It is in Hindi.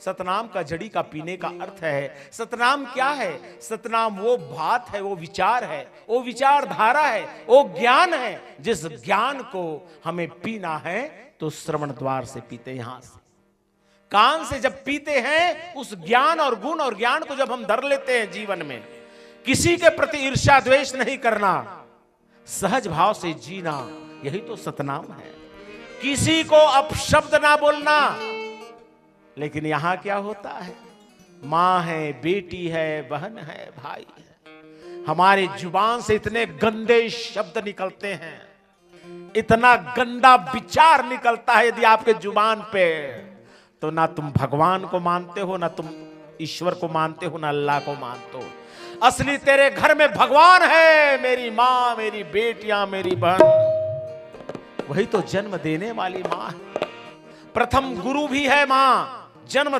सतनाम का जड़ी का पीने का अर्थ है। सतनाम क्या है? सतनाम वो बात है, वो विचार है, वो विचारधारा है, वो ज्ञान है। जिस ज्ञान को हमें पीना है तो श्रवण द्वार से पीते, यहां से कान से जब पीते हैं, उस ज्ञान और गुण और ज्ञान को जब हम धर लेते हैं जीवन में, किसी के प्रति ईर्ष्या द्वेष नहीं करना, सहज भाव से जीना, यही तो सतनाम है। किसी को अपशब्द ना बोलना। लेकिन यहां क्या होता है? मां है, बेटी है, बहन है, भाई है, हमारे जुबान से इतने गंदे शब्द निकलते हैं, इतना गंदा विचार निकलता है यदि आपके जुबान पे, तो ना तुम भगवान को मानते हो, ना तुम ईश्वर को मानते हो, ना अल्लाह को मानते हो। असली तेरे घर में भगवान है, मेरी मां, मेरी बेटियां, मेरी बहन, वही तो जन्म देने वाली मां है। प्रथम गुरु भी है मां, जन्म